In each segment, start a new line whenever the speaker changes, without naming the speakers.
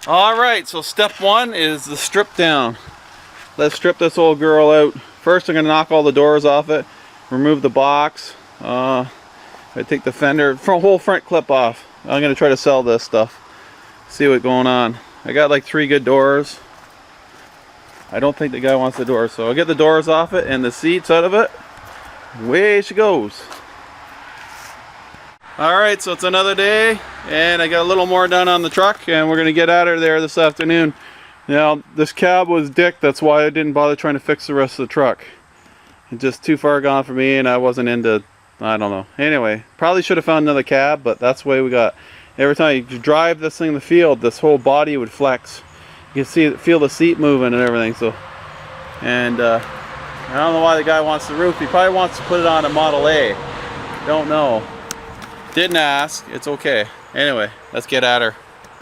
Alright, so step one is the strip down. Let's strip this old girl out. First I'm going to knock all the doors off it, remove the box, I take the fender, whole front clip off. I'm going to try to sell this stuff, see what's going on. I got like 3 good doors. I don't think the guy wants the doors, so I'll get the doors off it and the seats out of it. Away she goes. Alright, so it's another day, and I got a little more done on the truck, and we're going to get out of there this afternoon. Now, this cab was dick, that's why I didn't bother trying to fix the rest of the truck. It's just too far gone for me, and I wasn't into, I don't know. Anyway, probably should have found another cab, but that's the way we got. Every time you drive this thing in the field, this whole body would flex. You can feel the seat moving and everything, so. And, I don't know why the guy wants the roof. He probably wants to put it on a Model A. Don't know. Didn't ask. It's okay. Anyway, let's get at her.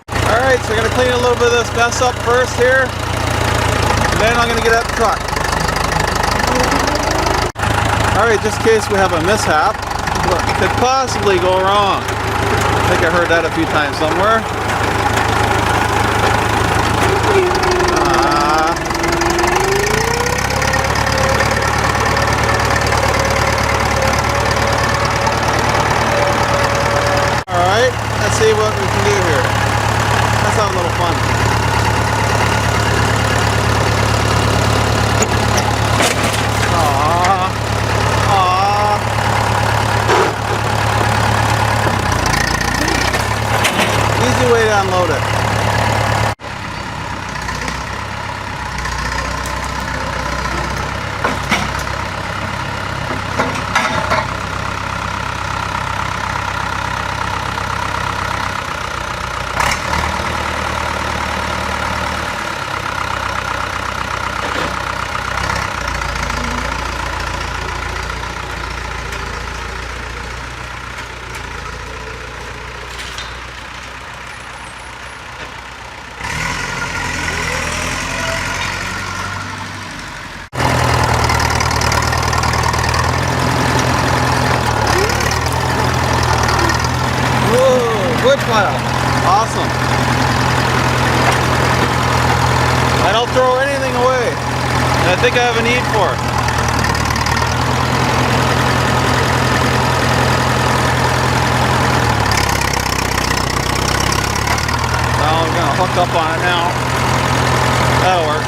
Alright, so we're going to clean a little bit of this mess up first here. And then I'm going to get at the truck. Alright, just in case we have a mishap, what could possibly go wrong? I think I heard that a few times somewhere. Alright, let's see what we can do here. Let's have a little fun. Aww. Aww. Easy way to unload it. Wood pile. Awesome. I don't throw anything away. I think I have a need for it. Well, we're gonna hook up on it now. That'll work.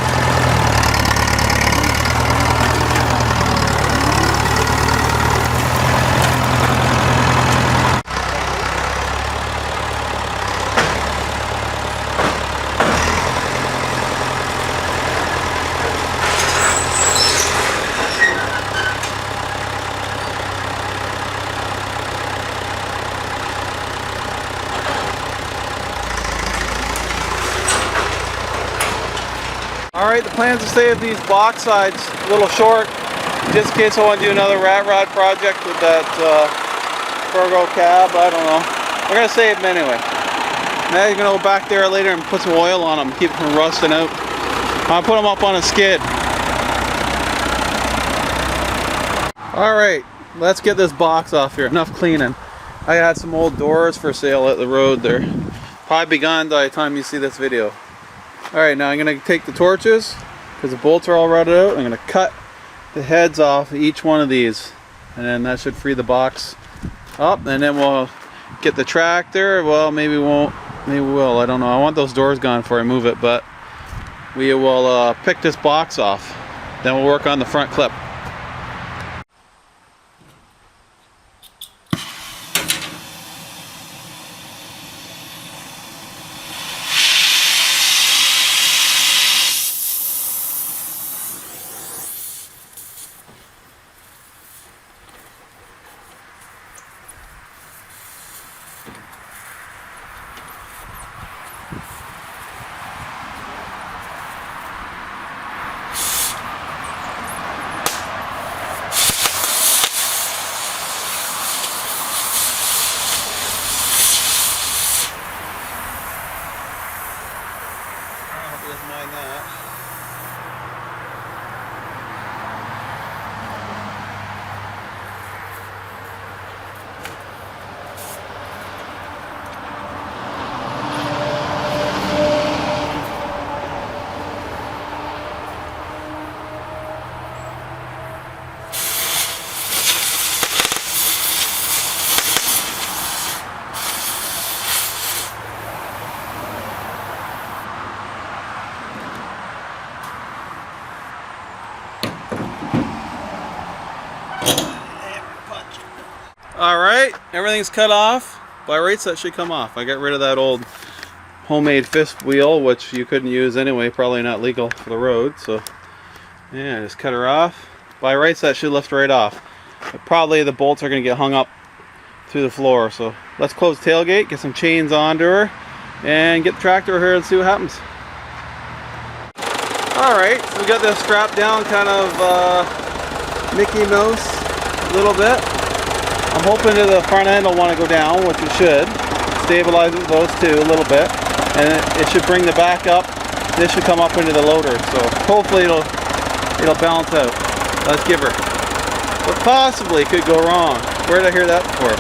Alright, the plan is to save these box sides a little short, just in case I want to do another rat rod project with that fargo cab. I don't know. We're going to save them anyway. Now you're going to go back there later and put some oil on them, keep them from rusting out. I'll put them up on a skid. Alright, let's get this box off here. Enough cleaning. I had some old doors for sale at the road there. Probably be gone by the time you see this video. Alright, now I'm going to take the torches, because the bolts are all rotted out. I'm going to cut the heads off each one of these, and then that should free the box up, and then we'll get the tractor. Well, maybe we won't, maybe we will, I don't know. I want those doors gone before I move it, but we will pick this box off. Then we'll work on the front clip. Doesn't mind that. Alright, everything's cut off. By rights that should come off. I got rid of that old homemade fifth wheel, which you couldn't use anyway, probably not legal for the road. So yeah, just cut her off. By rights that should lift right off. But probably the bolts are going to get hung up through the floor. So let's close the tailgate, get some chains onto her, and get the tractor here and see what happens. Alright, so we got this strapped down kind of Mickey Mouse a little bit. I'm hoping that the front end will want to go down, which it should. Stabilize with those two a little bit, and it should bring the back up. This should come up into the loader, so hopefully it'll balance out. Let's give her. But possibly could go wrong. Where did I hear that before?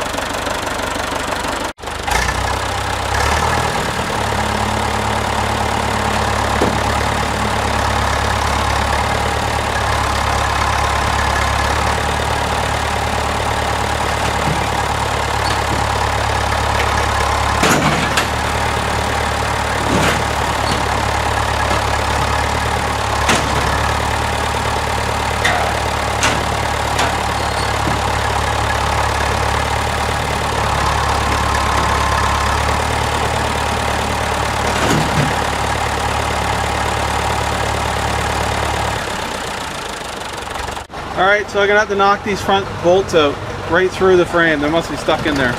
Alright, so I'm going to have to knock these front bolts out right through the frame. They must be stuck in there.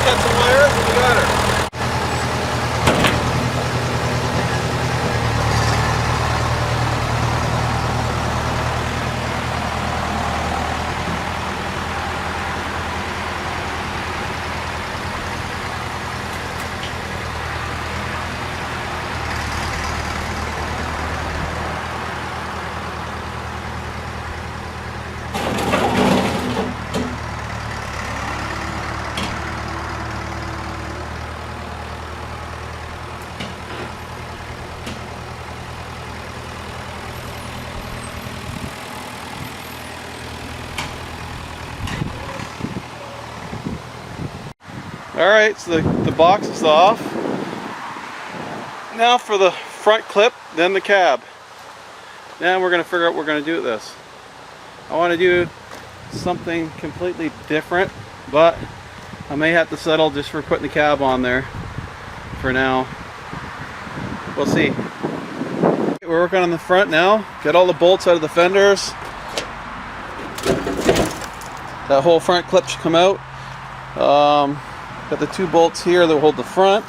Cut some wires and we got her. Alright, so the box is off. Now for the front clip, then the cab. Now we're going to figure out what we're going to do with this. I want to do something completely different, but I may have to settle just for putting the cab on there for now. We'll see. We're working on the front now. Get all the bolts out of the fenders. That whole front clip should come out. Got the two bolts here that hold the front.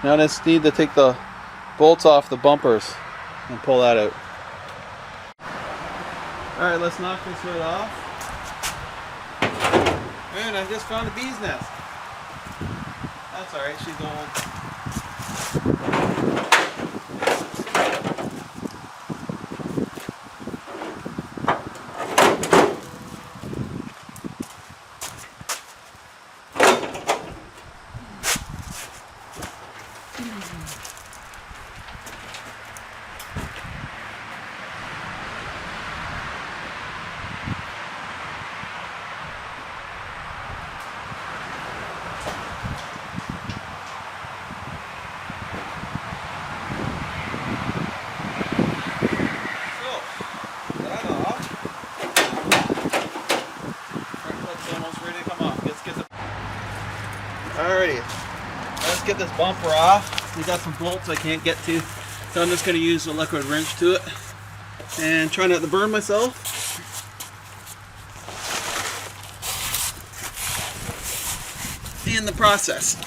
Now I just need to take the bolts off the bumpers and pull that out. Alright, let's knock this hood off. And I just found a bee's nest. That's alright, she's old. Alrighty, let's get this bumper off. We got some bolts I can't get to, so I'm just going to use a liquid wrench to it and try not to burn myself. In the process.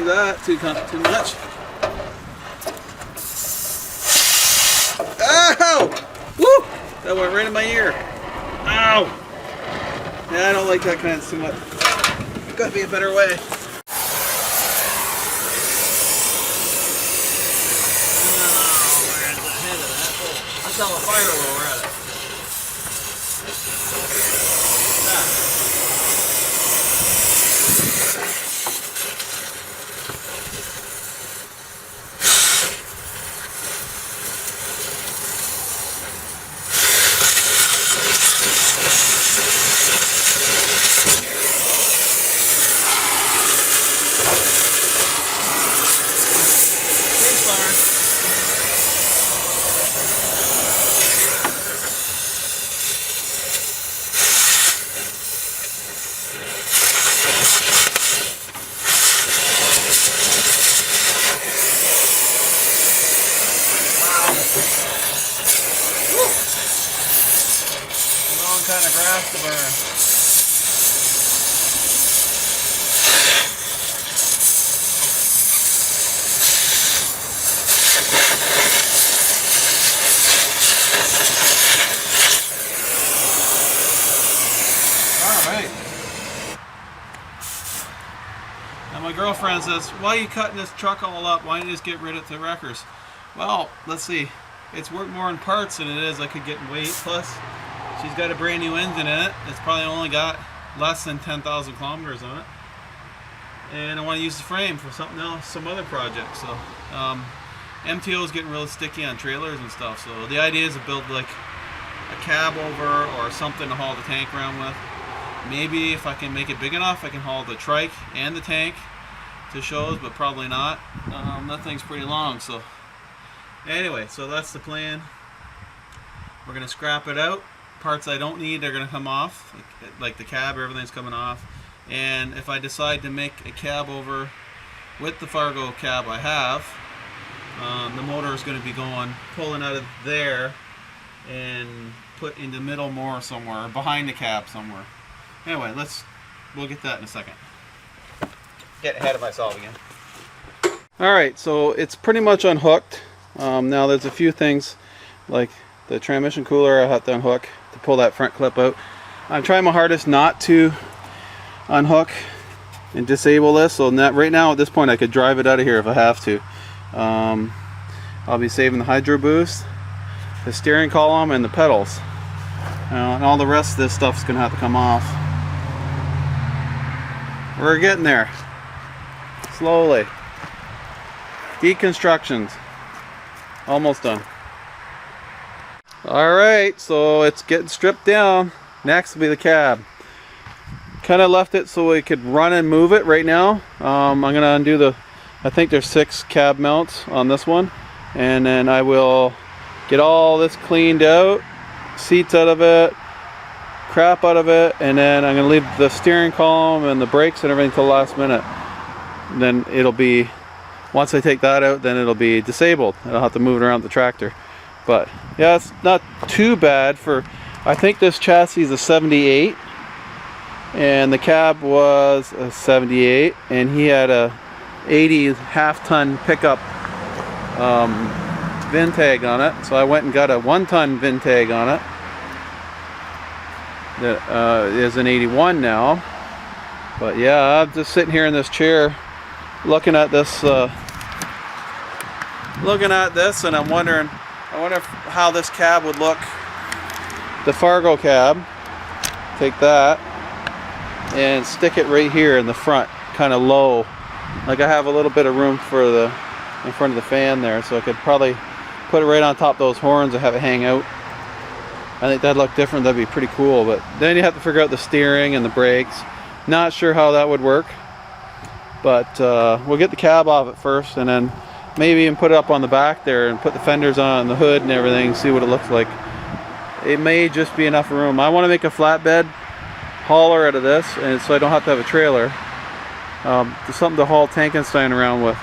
that too much. Ow! Woo! That went right in my ear. Ow! Yeah, I don't like that kind of too much. There's gotta be a better way. Where's the head of that? Oh, that's on the fire while we're at it. Kind of grass to burn. Alright. Now my girlfriend says, why are you cutting this truck all up? Why don't you just get rid of the wreckers? Well, let's see. It's worth more in parts than it is I could get in weight. Plus, she's got a brand new engine in it. It's probably only got less than 10,000 kilometers on it. And I want to use the frame for something else, some other project. So MTO is getting really sticky on trailers and stuff. So the idea is to build like a cab over or something to haul the tank around with. Maybe if I can make it big enough, I can haul the trike and the tank to shows, but probably not. That thing's pretty long. So anyway, so that's the plan. We're going to scrap it out. Parts I don't need are going to come off, like the cab, everything's coming off. And if I decide to make a cab over with the Fargo cab I have, the motor is going to be pulling out of there and put in the middle more somewhere, or behind the cab somewhere. Anyway, we'll get that in a second. Get ahead of myself again. Alright, so it's pretty much unhooked. Now there's a few things, like the transmission cooler I have to unhook to pull that front clip out. I'm trying my hardest not to unhook and disable this, so right now at this point I could drive it out of here if I have to. I'll be saving the hydro boost, the steering column, and the pedals. And all the rest of this stuff's gonna have to come off. We're getting there. Slowly. Deconstructions. Almost done. Alright, so it's getting stripped down. Next will be the cab. Kind of left it so we could run and move it right now. I'm going to undo I think there's 6 cab mounts on this one. And then I will get all this cleaned out, seats out of it, crap out of it, and then I'm going to leave the steering column and the brakes and everything till the last minute. And then it'll be, once I take that out, then it'll be disabled. I'll have to move it around the tractor. But yeah, it's not too bad for, I think this chassis is a 78 and the cab was a 78, and he had a 80 half-ton pickup VIN tag on it, so I went and got a 1-ton VIN tag on it that is an 81 now. But yeah, I'm just sitting here in this chair looking at this and I'm wondering, I wonder how this cab would look. The Fargo cab, take that and stick it right here in the front, kind of low. Like I have a little bit of room for in front of the fan there, so I could probably put it right on top of those horns and have it hang out. I think that'd look different, that'd be pretty cool, but then you have to figure out the steering and the brakes. Not sure how that would work, but we'll get the cab off at first, and then maybe even put it up on the back there and put the fenders on the hood and everything, see what it looks like. It may just be enough room. I want to make a flatbed hauler out of this, and so I don't have to have a trailer. There's something to haul Tankenstein around with.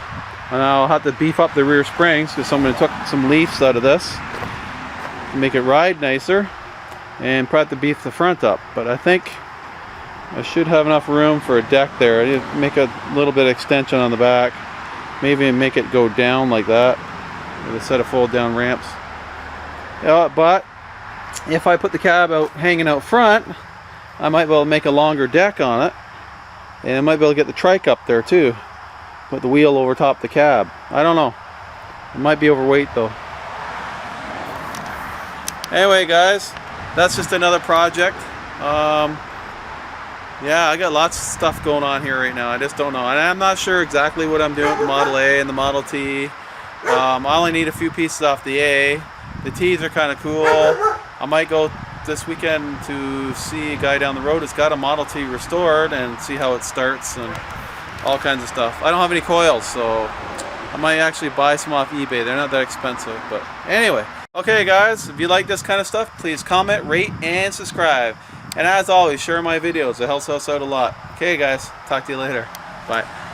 And I'll have to beef up the rear springs because somebody took some leaves out of this to make it ride nicer, and probably have to beef the front up. But I think I should have enough room for a deck there. I need to make a little bit of extension on the back. Maybe make it go down like that with a set of fold down ramps. But if I put the cab out hanging out front, I might be able to make a longer deck on it. And I might be able to get the trike up there too. Put the wheel over top the cab. I don't know. It might be overweight though. Anyway guys, that's just another project. Yeah, I got lots of stuff going on here right now. I just don't know. And I'm not sure exactly what I'm doing with the Model A and the Model T. I only need a few pieces off the A. The T's are kind of cool. I might go this weekend to see a guy down the road who's got a Model T restored and see how it starts and all kinds of stuff. I don't have any coils, so I might actually buy some off eBay. They're not that expensive, but anyway. Okay guys, if you like this kind of stuff, please comment, rate, and subscribe. And as always, share my videos. It helps us out a lot. Okay guys, talk to you later. Bye.